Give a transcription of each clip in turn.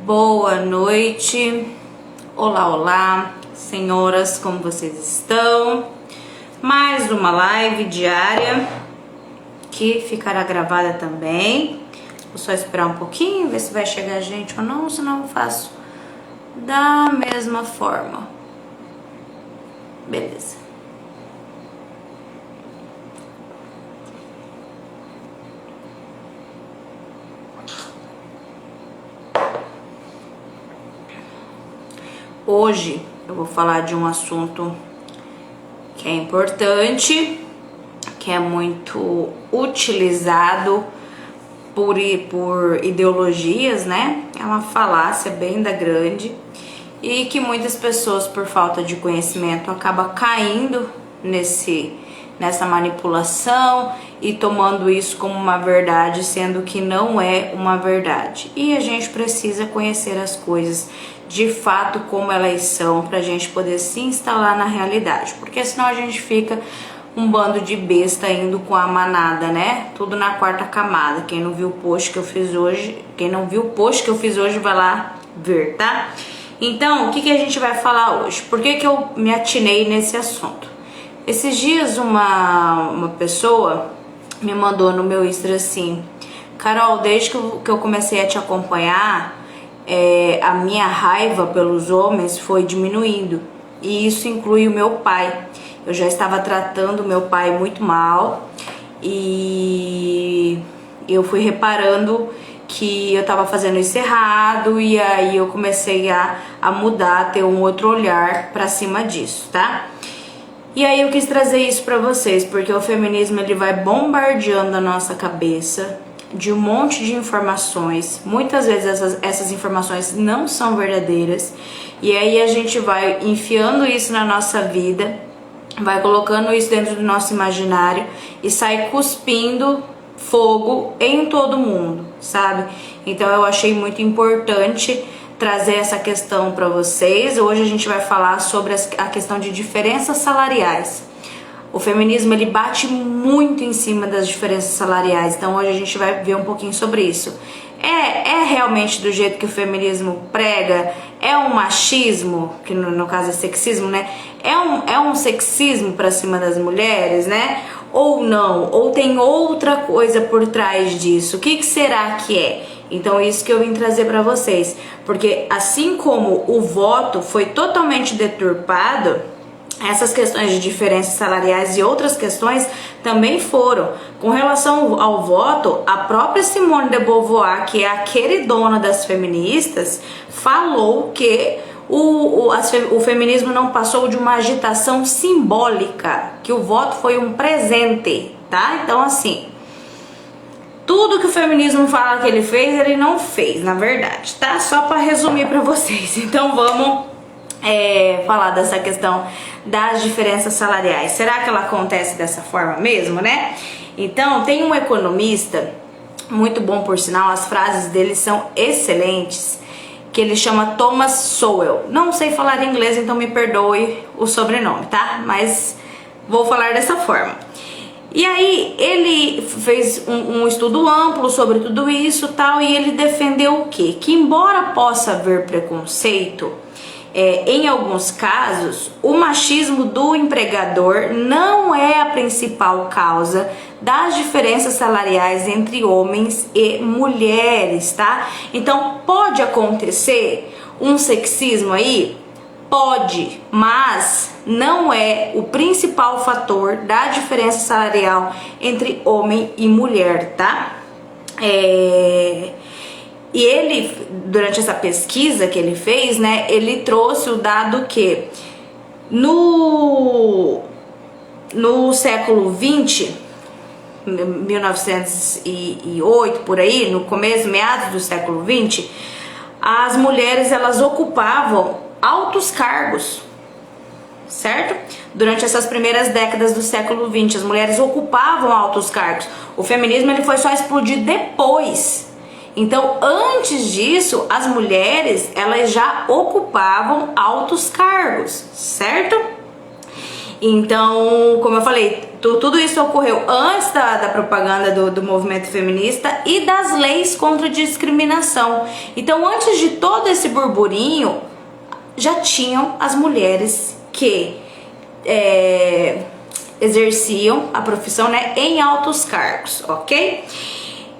Boa noite, olá, olá, senhoras, como vocês estão? Mais uma live diária que ficará gravada também. Vou só esperar um pouquinho, ver se vai chegar gente ou não, senão eu faço da mesma forma. Beleza. Hoje eu vou falar de um assunto que é importante, que é muito utilizado por ideologias, né? É uma falácia bem da grande e que muitas pessoas, por falta de conhecimento, acabam caindo nessa manipulação e tomando isso como uma verdade, sendo que não é uma verdade. E a gente precisa conhecer as coisas de fato como elas são, pra gente poder se instalar na realidade, porque senão a gente fica um bando de besta indo com a manada, né? Tudo na quarta camada. Quem não viu o post que eu fiz hoje, vai lá ver, tá? Então, o que a gente vai falar hoje? Por que eu me atinei nesse assunto? Esses dias uma pessoa me mandou no meu Instagram assim: Carol, desde que eu comecei a te acompanhar, a minha raiva pelos homens foi diminuindo, e isso inclui o meu pai. Eu já estava tratando meu pai muito mal e eu fui reparando que eu estava fazendo isso errado, e aí eu comecei a mudar, a ter um outro olhar para cima disso, tá? E aí eu quis trazer isso para vocês, porque o feminismo ele vai bombardeando a nossa cabeça de um monte de informações. Muitas vezes essas informações não são verdadeiras, e aí a gente vai enfiando isso na nossa vida, vai colocando isso dentro do nosso imaginário e sai cuspindo fogo em todo mundo, sabe? Então eu achei muito importante trazer essa questão para vocês. Hoje a gente vai falar sobre a questão de diferenças salariais. O feminismo ele bate muito em cima das diferenças salariais, então hoje a gente vai ver um pouquinho sobre isso. É realmente do jeito que o feminismo prega? É um machismo, que no caso é sexismo, né? É um sexismo pra cima das mulheres, né? Ou não? Ou tem outra coisa por trás disso? O que será que é? Então isso que eu vim trazer pra vocês. Porque assim como o voto foi totalmente deturpado, essas questões de diferenças salariais e outras questões também foram. Com relação ao voto, a própria Simone de Beauvoir, que é a queridona das feministas, falou que o feminismo não passou de uma agitação simbólica, que o voto foi um presente, tá? Então assim, tudo que o feminismo fala que ele fez, ele não fez, na verdade, tá? Só para resumir para vocês. Então vamos falar dessa questão das diferenças salariais. Será que ela acontece dessa forma mesmo, né? Então, tem um economista muito bom, por sinal, as frases dele são excelentes, que ele chama Thomas Sowell. Não sei falar inglês, então me perdoe o sobrenome, tá? Mas vou falar dessa forma. E aí ele fez um estudo amplo sobre tudo isso, tal, e ele defendeu o quê? Que embora possa haver preconceito, em alguns casos, o machismo do empregador não é a principal causa das diferenças salariais entre homens e mulheres, tá? Então, pode acontecer um sexismo aí? Pode, mas não é o principal fator da diferença salarial entre homem e mulher, tá? E ele, durante essa pesquisa que ele fez, né, ele trouxe o dado que no século 20, 1908, por aí, no começo, meados do século 20, as mulheres elas ocupavam altos cargos, certo? Durante essas primeiras décadas do século 20, as mulheres ocupavam altos cargos. O feminismo ele foi só explodir depois. Então, antes disso, as mulheres, elas já ocupavam altos cargos, certo? Então, como eu falei, tudo isso ocorreu antes da propaganda do movimento feminista e das leis contra a discriminação. Então, antes de todo esse burburinho, já tinham as mulheres que exerciam a profissão, né, em altos cargos, ok?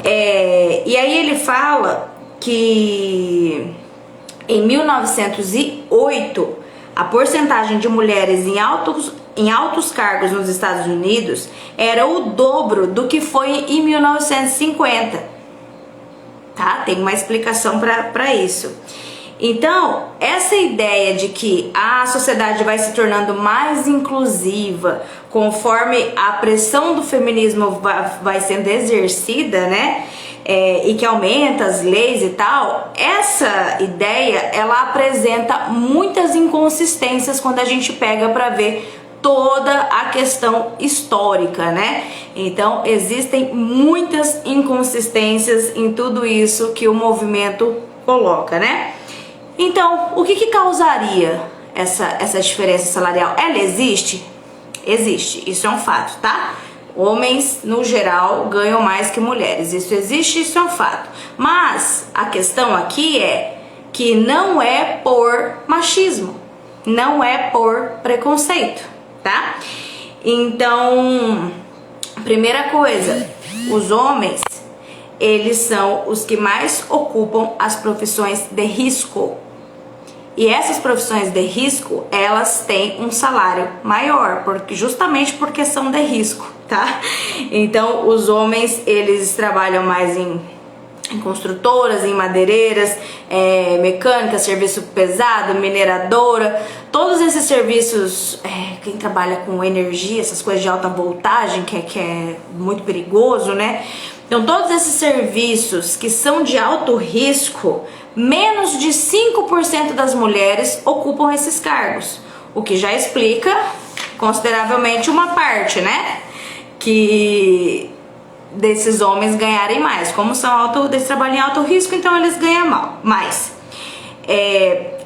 E aí ele fala que em 1908 a porcentagem de mulheres em altos cargos nos Estados Unidos era o dobro do que foi em 1950, tá? Tem uma explicação para isso. Então, essa ideia de que a sociedade vai se tornando mais inclusiva conforme a pressão do feminismo vai sendo exercida, né? E que aumenta as leis e tal, essa ideia, ela apresenta muitas inconsistências quando a gente pega para ver toda a questão histórica, né? Então, existem muitas inconsistências em tudo isso que o movimento coloca, né? Então, o que causaria essa diferença salarial? Ela existe? Existe, isso é um fato, tá? Homens, no geral, ganham mais que mulheres. Isso existe, isso é um fato. Mas a questão aqui é que não é por machismo, não é por preconceito, tá? Então, primeira coisa, os homens, eles são os que mais ocupam as profissões de risco. E essas profissões de risco, elas têm um salário maior, justamente porque são de risco, tá? Então, os homens, eles trabalham mais em construtoras, em madeireiras, mecânicas, serviço pesado, mineradora, todos esses serviços, quem trabalha com energia, essas coisas de alta voltagem, que é muito perigoso, né? Então, todos esses serviços que são de alto risco, menos de 5% das mulheres ocupam esses cargos, o que já explica consideravelmente uma parte, né? Que desses homens ganharem mais. Como eles trabalham em alto risco, então eles ganham mais.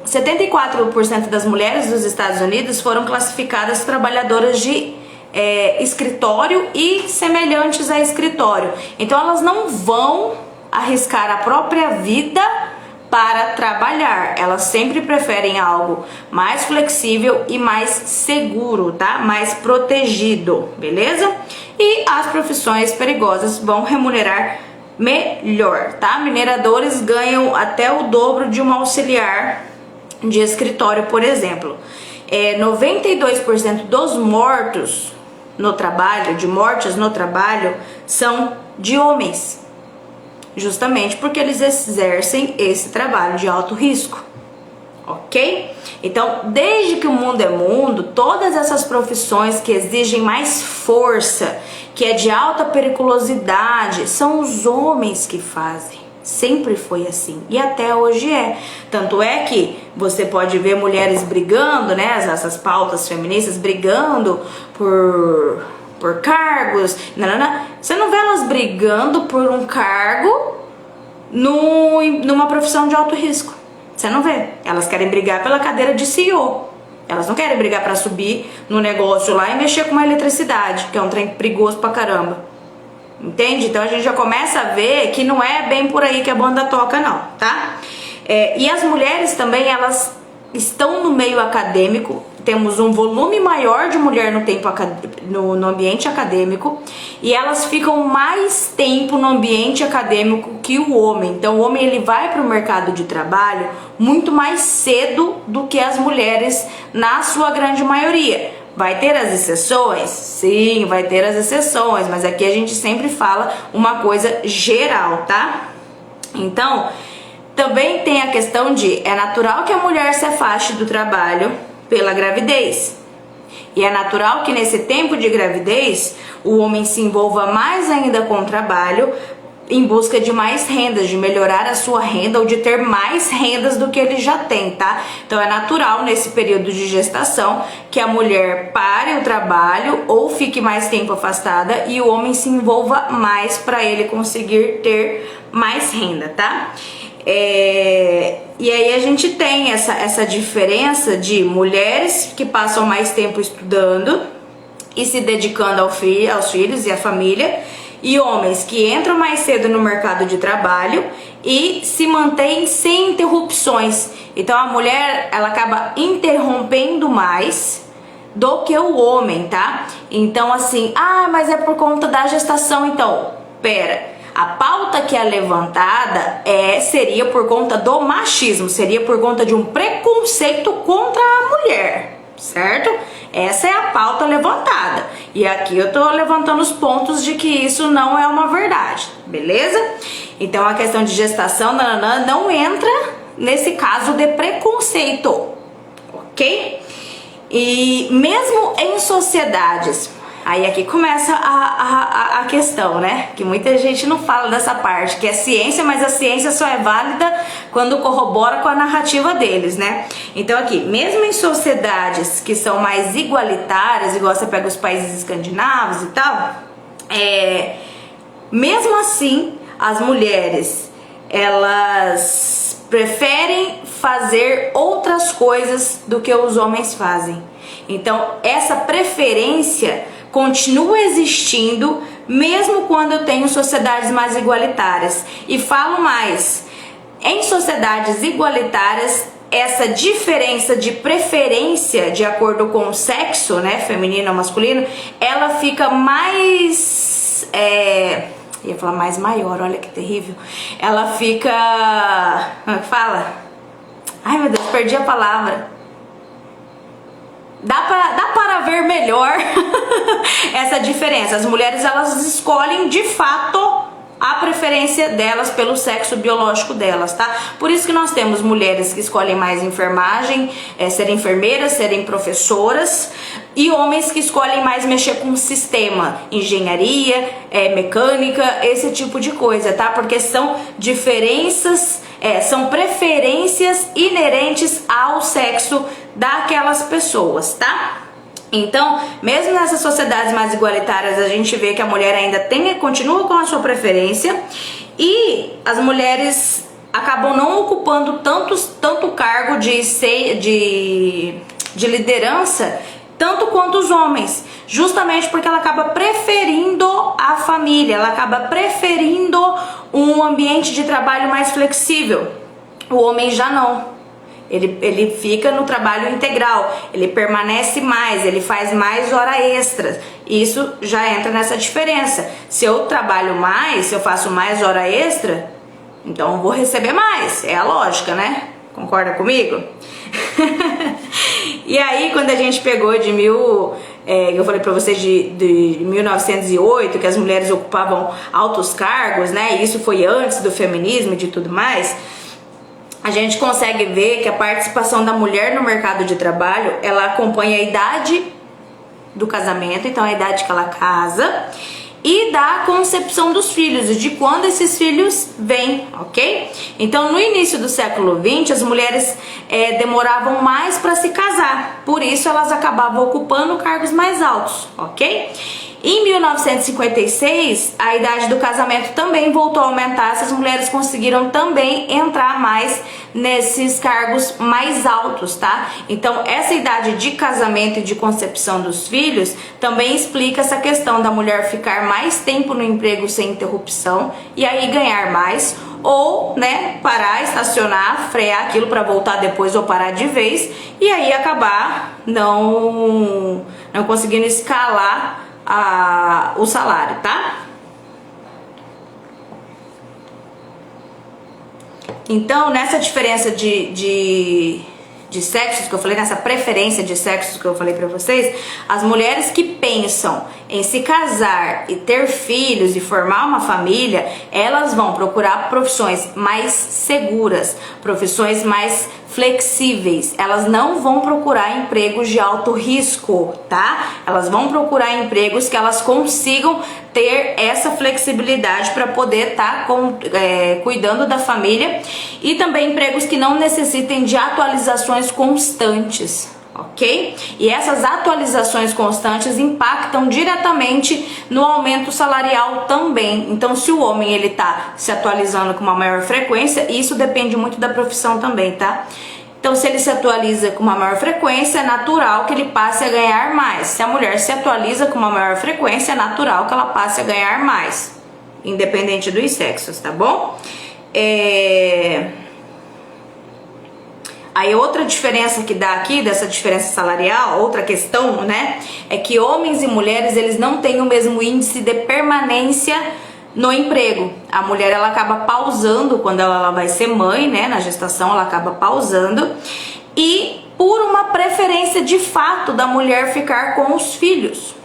74% das mulheres dos Estados Unidos foram classificadas trabalhadoras de escritório e semelhantes a escritório. Então elas não vão arriscar a própria vida para trabalhar. Elas sempre preferem algo mais flexível e mais seguro, tá? Mais protegido, beleza? E as profissões perigosas vão remunerar melhor, tá? Mineradores ganham até o dobro de um auxiliar de escritório, por exemplo. 92% dos mortos no trabalho, de mortes no trabalho, são de homens, justamente porque eles exercem esse trabalho de alto risco, ok? Então, desde que o mundo é mundo, todas essas profissões que exigem mais força, que é de alta periculosidade, são os homens que fazem. Sempre foi assim e até hoje é. Tanto é que você pode ver mulheres brigando, né? Essas pautas feministas brigando por cargos. Você não vê elas brigando por um cargo numa profissão de alto risco. Você não vê. Elas querem brigar pela cadeira de CEO. Elas não querem brigar para subir no negócio lá e mexer com a eletricidade, que é um trem perigoso pra caramba. Entende? Então a gente já começa a ver que não é bem por aí que a banda toca, não, tá? E as mulheres também, elas estão no meio acadêmico. Temos um volume maior de mulher no ambiente acadêmico, e elas ficam mais tempo no ambiente acadêmico que o homem. Então o homem, ele vai para o mercado de trabalho muito mais cedo do que as mulheres, na sua grande maioria. Vai ter as exceções? Sim, vai ter as exceções, mas aqui a gente sempre fala uma coisa geral, tá? Então, também tem a questão de, é natural que a mulher se afaste do trabalho pela gravidez. E é natural que nesse tempo de gravidez, o homem se envolva mais ainda com o trabalho, em busca de mais rendas, de melhorar a sua renda ou de ter mais rendas do que ele já tem, tá? Então é natural nesse período de gestação que a mulher pare o trabalho ou fique mais tempo afastada e o homem se envolva mais para ele conseguir ter mais renda, tá? E aí a gente tem essa diferença de mulheres que passam mais tempo estudando e se dedicando aos filhos e à família, e homens que entram mais cedo no mercado de trabalho e se mantêm sem interrupções. Então a mulher, ela acaba interrompendo mais do que o homem, tá? Então assim, mas é por conta da gestação. Então, pera, a pauta que é levantada seria por conta do machismo, seria por conta de um preconceito contra a mulher, certo? Essa é a pauta levantada. E aqui eu tô levantando os pontos de que isso não é uma verdade, beleza? Então a questão de gestação não entra nesse caso de preconceito, ok? E mesmo em sociedades, aí aqui começa a questão, né? Que muita gente não fala dessa parte, que é ciência, mas a ciência só é válida quando corrobora com a narrativa deles, né? Então aqui, mesmo em sociedades que são mais igualitárias, igual você pega os países escandinavos e tal, mesmo assim, as mulheres, elas preferem fazer outras coisas do que os homens fazem. Então, essa preferência continua existindo mesmo quando eu tenho sociedades mais igualitárias. E falo mais, em sociedades igualitárias, essa diferença de preferência de acordo com o sexo, né, feminino ou masculino, ela fica mais... ia falar mais maior, olha que terrível. Ela fica... Como é que fala? Ai meu Deus, perdi a palavra. Dá para ver melhor essa diferença. As mulheres, elas escolhem de fato a preferência delas pelo sexo biológico delas, tá? Por isso que nós temos mulheres que escolhem mais enfermagem, serem enfermeiras, serem professoras, e homens que escolhem mais mexer com o sistema, engenharia, mecânica, esse tipo de coisa, tá? Porque são diferenças, são preferências inerentes ao sexo daquelas pessoas, tá? Então, mesmo nessas sociedades mais igualitárias, a gente vê que a mulher ainda continua com a sua preferência, e as mulheres acabam não ocupando tanto cargo de liderança, tanto quanto os homens, justamente porque ela acaba preferindo a família, ela acaba preferindo um ambiente de trabalho mais flexível. O homem já não. Ele fica no trabalho integral, ele permanece mais, ele faz mais hora extras. Isso já entra nessa diferença. Se eu trabalho mais, se eu faço mais hora extra, então eu vou receber mais. É a lógica, né? Concorda comigo? E aí, quando a gente pegou eu falei pra vocês de 1908, que as mulheres ocupavam altos cargos, né? Isso foi antes do feminismo e de tudo mais. A gente consegue ver que a participação da mulher no mercado de trabalho, ela acompanha a idade do casamento, então a idade que ela casa, e da concepção dos filhos, e de quando esses filhos vêm, ok? Então, no início do século XX, as mulheres demoravam mais para se casar, por isso elas acabavam ocupando cargos mais altos, ok? Em 1956, a idade do casamento também voltou a aumentar, essas mulheres conseguiram também entrar mais nesses cargos mais altos, tá? Então, essa idade de casamento e de concepção dos filhos também explica essa questão da mulher ficar mais tempo no emprego sem interrupção e aí ganhar mais, ou, né, parar, estacionar, frear aquilo para voltar depois ou parar de vez, e aí acabar não conseguindo escalar o salário, tá? Então, nessa diferença de sexos que eu falei, nessa preferência de sexos que eu falei pra vocês, as mulheres que pensam em se casar e ter filhos e formar uma família, elas vão procurar profissões mais seguras, profissões mais flexíveis. Elas não vão procurar empregos de alto risco, tá? Elas vão procurar empregos que elas consigam ter essa flexibilidade para poder estar cuidando da família, e também empregos que não necessitem de atualizações constantes, ok? E essas atualizações constantes impactam diretamente no aumento salarial também. Então, se o homem ele tá se atualizando com uma maior frequência, isso depende muito da profissão também, tá? Então, se ele se atualiza com uma maior frequência, é natural que ele passe a ganhar mais. Se a mulher se atualiza com uma maior frequência, é natural que ela passe a ganhar mais, independente dos sexos, tá bom? Aí outra diferença que dá aqui, dessa diferença salarial, outra questão, né, é que homens e mulheres, eles não têm o mesmo índice de permanência no emprego. A mulher, ela acaba pausando quando ela vai ser mãe, né, na gestação ela acaba pausando, e por uma preferência de fato da mulher ficar com os filhos,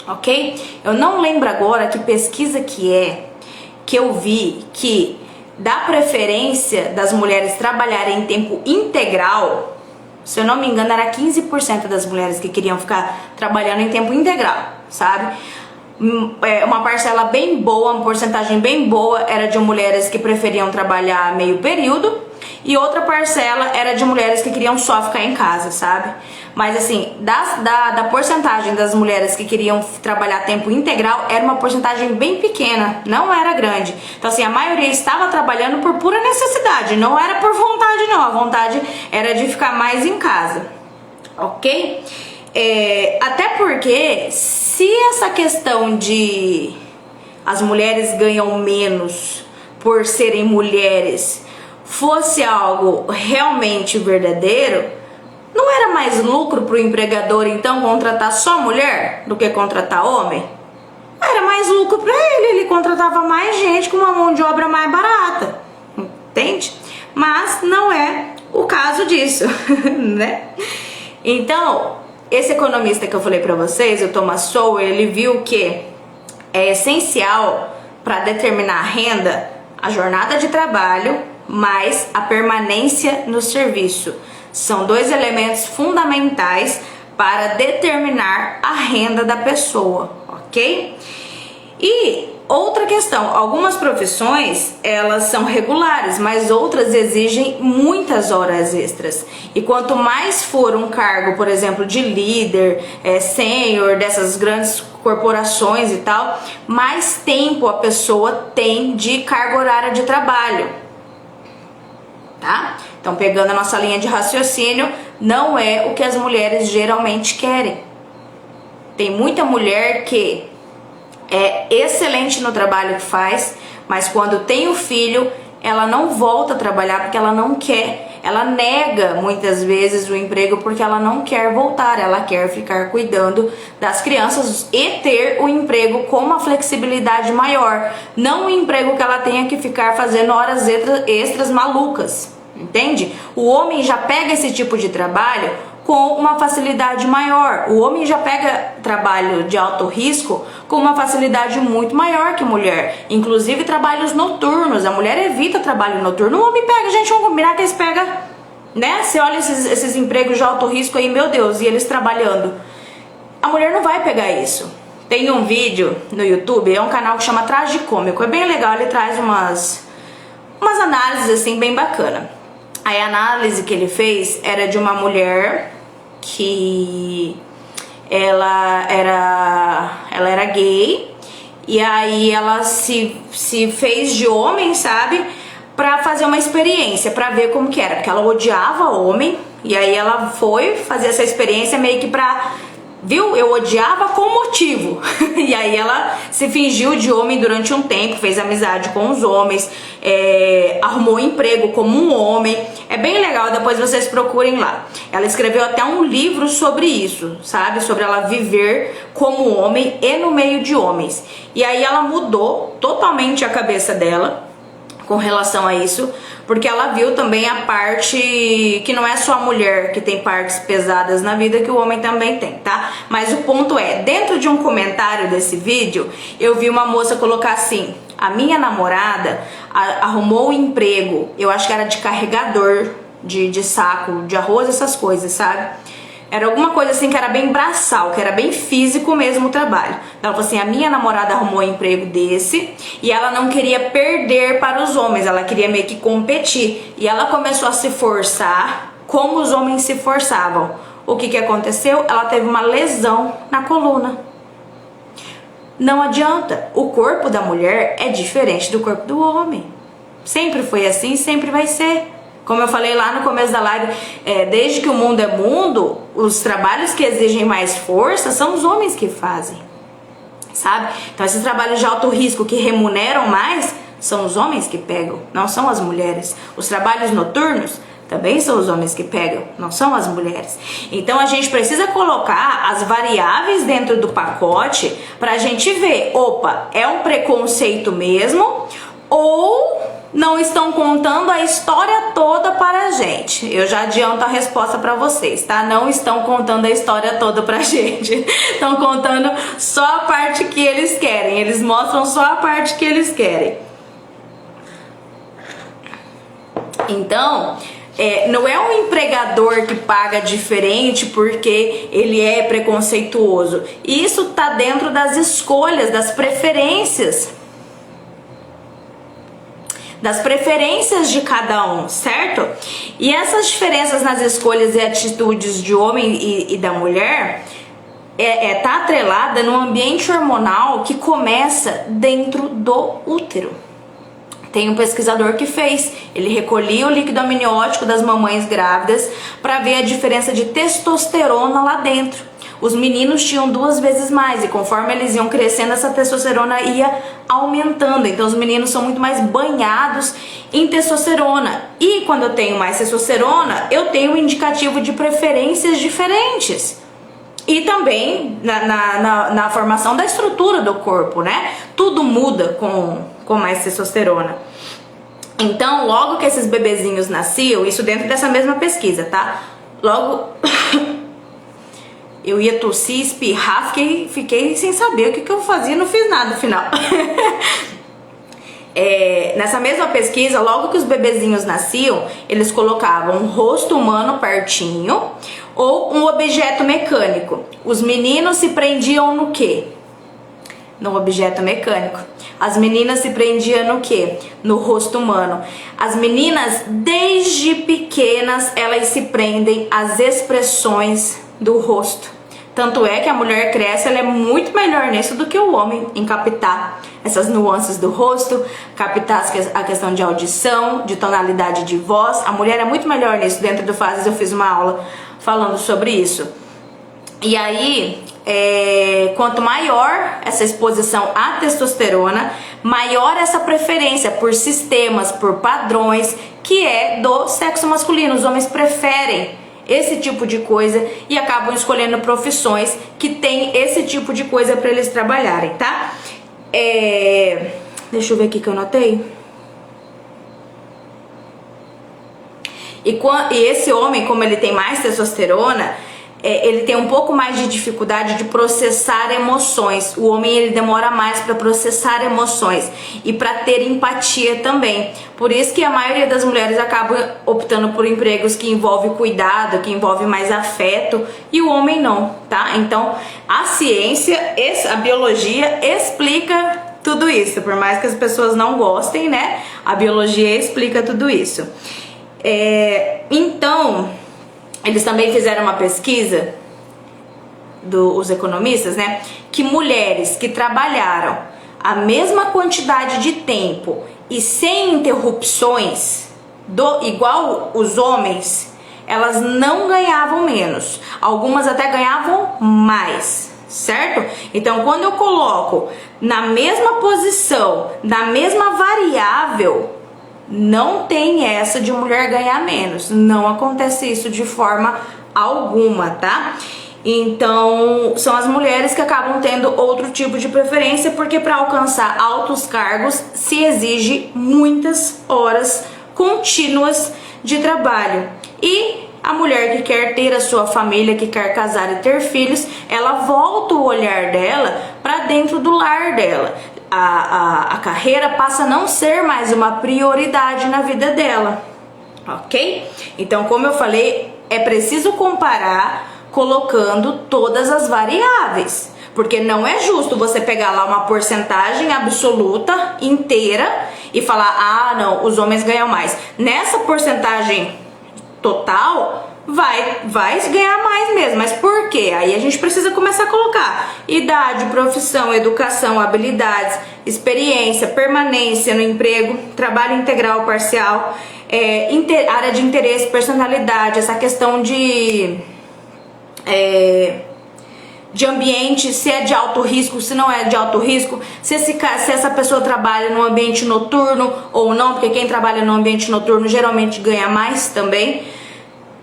ok? Eu não lembro agora que pesquisa que eu vi que dá preferência das mulheres trabalharem em tempo integral. Se eu não me engano, era 15% das mulheres que queriam ficar trabalhando em tempo integral, sabe? Uma parcela bem boa, uma porcentagem bem boa era de mulheres que preferiam trabalhar meio período, e outra parcela era de mulheres que queriam só ficar em casa, sabe? Mas assim, da porcentagem das mulheres que queriam trabalhar tempo integral, era uma porcentagem bem pequena, não era grande. Então assim, a maioria estava trabalhando por pura necessidade, não era por vontade não, a vontade era de ficar mais em casa, ok? Até porque, se essa questão de as mulheres ganham menos por serem mulheres fosse algo realmente verdadeiro, não era mais lucro para o empregador então contratar só mulher do que contratar homem? Era mais lucro para ele contratava mais gente com uma mão de obra mais barata, entende? Mas não é o caso disso, né? Então, esse economista que eu falei para vocês, o Thomas Sowell, ele viu que é essencial para determinar a renda a jornada de trabalho mais a permanência no serviço. São dois elementos fundamentais para determinar a renda da pessoa, ok? E outra questão, algumas profissões elas são regulares, mas outras exigem muitas horas extras. E quanto mais for um cargo, por exemplo, de líder, sênior, dessas grandes corporações e tal, mais tempo a pessoa tem de carga horária de trabalho, tá? Então, pegando a nossa linha de raciocínio, não é o que as mulheres geralmente querem. Tem muita mulher que é excelente no trabalho que faz, mas quando tem o filho, ela não volta a trabalhar porque ela não quer. Ela nega muitas vezes o emprego porque ela não quer voltar, ela quer ficar cuidando das crianças e ter o emprego com uma flexibilidade maior, não um emprego que ela tenha que ficar fazendo horas extras malucas, entende? O homem já pega esse tipo de trabalho com uma facilidade maior. O homem já pega trabalho de alto risco com uma facilidade muito maior que a mulher. Inclusive trabalhos noturnos. A mulher evita trabalho noturno. O homem pega, gente, vamos combinar que eles pegam, né? Você olha esses empregos de alto risco aí, meu Deus, e eles trabalhando. A mulher não vai pegar isso. Tem um vídeo no YouTube, é um canal que chama Tragicômico. É bem legal, ele traz umas análises assim bem bacana. Aí a análise que ele fez era de uma mulher que ela era gay, e aí ela se fez de homem, sabe? Pra fazer uma experiência, pra ver como que era, porque ela odiava homem, e aí ela foi fazer essa experiência meio que pra... Viu? Eu odiava com motivo. E aí ela se fingiu de homem durante um tempo, fez amizade com os homens, arrumou emprego como um homem. É bem legal, depois vocês procurem lá. Ela escreveu até um livro sobre isso, sabe? Sobre ela viver como homem e no meio de homens. E aí ela mudou totalmente a cabeça dela com relação a isso, porque ela viu também a parte que não é só a mulher que tem partes pesadas na vida, que o homem também tem, tá? Mas o ponto é, dentro de um comentário desse vídeo, eu vi uma moça colocar assim: a minha namorada arrumou um emprego, eu acho que era de carregador de saco de arroz, essas coisas, sabe? Era alguma coisa assim que era bem braçal, que era bem físico mesmo o trabalho. Ela falou assim: a minha namorada arrumou um emprego desse e ela não queria perder para os homens, ela queria meio que competir. E ela começou a se forçar como os homens se forçavam. O que aconteceu? Ela teve uma lesão na coluna. Não adianta, o corpo da mulher é diferente do corpo do homem. Sempre foi assim, sempre vai ser. Como eu falei lá no começo da live, desde que o mundo é mundo, os trabalhos que exigem mais força são os homens que fazem, sabe? Então esses trabalhos de alto risco que remuneram mais são os homens que pegam, não são as mulheres. Os trabalhos noturnos também são os homens que pegam, não são as mulheres. Então a gente precisa colocar as variáveis dentro do pacote pra gente ver, opa, é um preconceito mesmo ou não estão contando a história toda para a gente. Eu já adianto a resposta para vocês, tá? Não estão contando a história toda pra gente. Estão contando só a parte que eles querem. Eles mostram só a parte que eles querem. Então, não é um empregador que paga diferente porque ele é preconceituoso. Isso tá dentro das escolhas, das preferências de cada um, certo? E essas diferenças nas escolhas e atitudes de homem e da mulher tá atrelada no ambiente hormonal que começa dentro do útero. Tem um pesquisador que fez, ele recolhia o líquido amniótico das mamães grávidas para ver a diferença de testosterona lá dentro. Os meninos tinham 2 vezes mais e conforme eles iam crescendo, essa testosterona ia aumentando. Então os meninos são muito mais banhados em testosterona. E quando eu tenho mais testosterona, eu tenho um indicativo de preferências diferentes. E também na formação da estrutura do corpo, né? Tudo muda com mais testosterona. Então, logo que esses bebezinhos nasciam, isso dentro dessa mesma pesquisa, tá? Logo... eu ia tossir, espirrar, fiquei sem saber o que eu fazia, não fiz nada no final. Nessa mesma pesquisa, logo que os bebezinhos nasciam, eles colocavam um rosto humano pertinho ou um objeto mecânico. Os meninos se prendiam no quê? No objeto mecânico. As meninas se prendiam no quê? No rosto humano. As meninas, desde pequenas, elas se prendem às expressões do rosto. Tanto é que a mulher cresce, ela é muito melhor nisso do que o homem, em captar essas nuances do rosto, captar a questão de audição, de tonalidade de voz. A mulher é muito melhor nisso. Dentro do Fases eu fiz uma aula falando sobre isso. E aí, quanto maior essa exposição à testosterona, maior essa preferência por sistemas, por padrões, que é do sexo masculino. Os homens preferem esse tipo de coisa e acabam escolhendo profissões que tem esse tipo de coisa para eles trabalharem, tá? Deixa eu ver aqui que eu notei. E esse homem, como ele tem mais testosterona, ele tem um pouco mais de dificuldade de processar emoções. O homem, ele demora mais para processar emoções e para ter empatia também. Por isso que a maioria das mulheres acaba optando por empregos que envolvem cuidado, que envolvem mais afeto, e o homem não, tá? Então, a ciência, a biologia explica tudo isso. Por mais que as pessoas não gostem, né? A biologia explica tudo isso. Então, eles também fizeram uma pesquisa, os economistas, né? Que mulheres que trabalharam a mesma quantidade de tempo e sem interrupções, igual os homens, elas não ganhavam menos. Algumas até ganhavam mais, certo? Então, quando eu coloco na mesma posição, na mesma variável, não tem essa de mulher ganhar menos. Não acontece isso de forma alguma, tá? Então, são as mulheres que acabam tendo outro tipo de preferência, porque para alcançar altos cargos se exige muitas horas contínuas de trabalho. E a mulher que quer ter a sua família, que quer casar e ter filhos, ela volta o olhar dela para dentro do lar dela. A carreira passa a não ser mais uma prioridade na vida dela, ok? Então, como eu falei, é preciso comparar colocando todas as variáveis, porque não é justo você pegar lá uma porcentagem absoluta inteira e falar, ah, não, os homens ganham mais. Nessa porcentagem total, vai ganhar mais mesmo. Mas por quê? Aí a gente precisa começar a colocar idade, profissão, educação, habilidades, experiência, permanência no emprego, trabalho integral, parcial, área de interesse, personalidade, essa questão de ambiente, se é de alto risco, se não é de alto risco, se essa pessoa trabalha no ambiente noturno ou não, porque quem trabalha no ambiente noturno geralmente ganha mais também.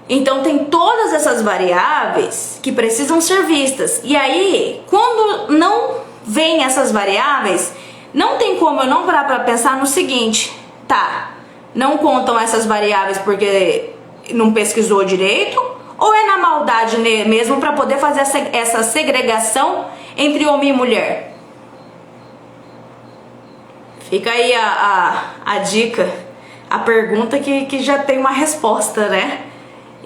Então tem todas essas variáveis que precisam ser vistas. E aí, quando não vem essas variáveis, não tem como eu não parar para pensar no seguinte: tá, não contam essas variáveis porque não pesquisou direito, ou é na maldade mesmo para poder fazer essa segregação entre homem e mulher? Fica aí a dica, a pergunta que já tem uma resposta, né?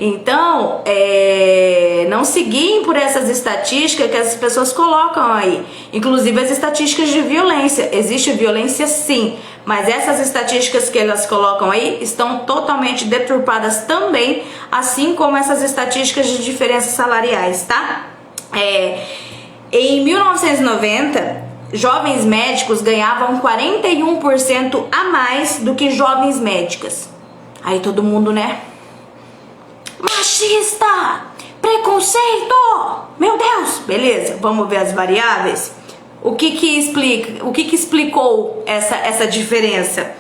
Então, não se guiem por essas estatísticas que as pessoas colocam aí. Inclusive as estatísticas de violência. Existe violência sim, mas essas estatísticas que elas colocam aí estão totalmente deturpadas também, assim como essas estatísticas de diferenças salariais, tá? Em 1990, jovens médicos ganhavam 41% a mais do que jovens médicas. Aí todo mundo, né? Machista! Preconceito! Meu Deus! Beleza, vamos ver as variáveis. O que explicou essa diferença?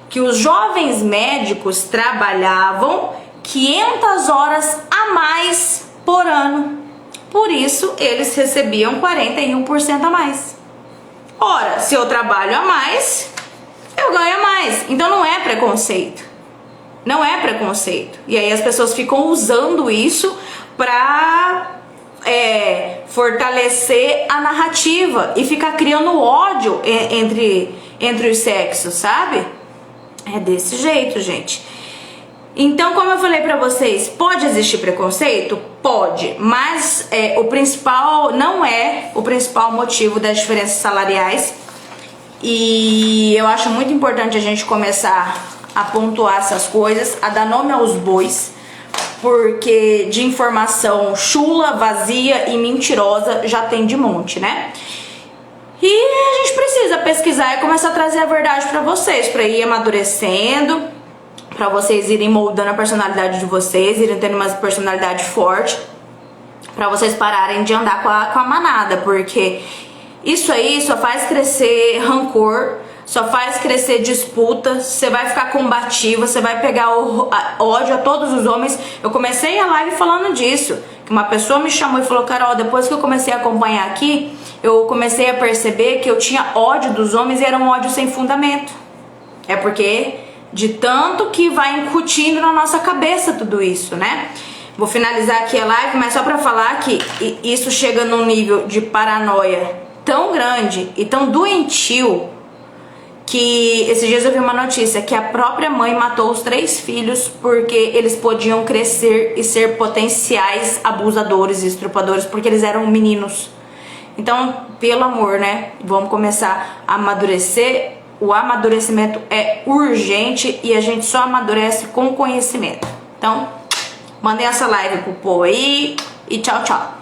Que os jovens médicos trabalhavam 500 horas a mais por ano. Por isso, eles recebiam 41% a mais. Ora, se eu trabalho a mais, eu ganho mais. Então não é preconceito. Não é preconceito. E aí as pessoas ficam usando isso para fortalecer a narrativa e ficar criando ódio entre os sexos, sabe? É desse jeito, gente. Então, como eu falei pra vocês, pode existir preconceito? Pode, mas o principal não é o principal motivo das diferenças salariais. E eu acho muito importante a gente começar a pontuar essas coisas, a dar nome aos bois, porque de informação chula, vazia e mentirosa já tem de monte, né? E a gente precisa pesquisar e começar a trazer a verdade pra vocês, pra ir amadurecendo, pra vocês irem moldando a personalidade de vocês, irem tendo uma personalidade forte, pra vocês pararem de andar com a manada, porque isso aí só faz crescer rancor, só faz crescer disputa, você vai ficar combativa, você vai pegar ódio a todos os homens. Eu comecei a live falando disso, que uma pessoa me chamou e falou: Carol, depois que eu comecei a acompanhar aqui, eu comecei a perceber que eu tinha ódio dos homens e era um ódio sem fundamento. É porque de tanto que vai incutindo na nossa cabeça tudo isso, né? Vou finalizar aqui a live, mas só pra falar que isso chega num nível de paranoia tão grande e tão doentio, que esses dias eu vi uma notícia que a própria mãe matou os 3 filhos porque eles podiam crescer e ser potenciais abusadores e estupradores porque eles eram meninos. Então, pelo amor, né? Vamos começar a amadurecer. O amadurecimento é urgente e a gente só amadurece com conhecimento. Então, mandem essa live pro povo aí e tchau, tchau.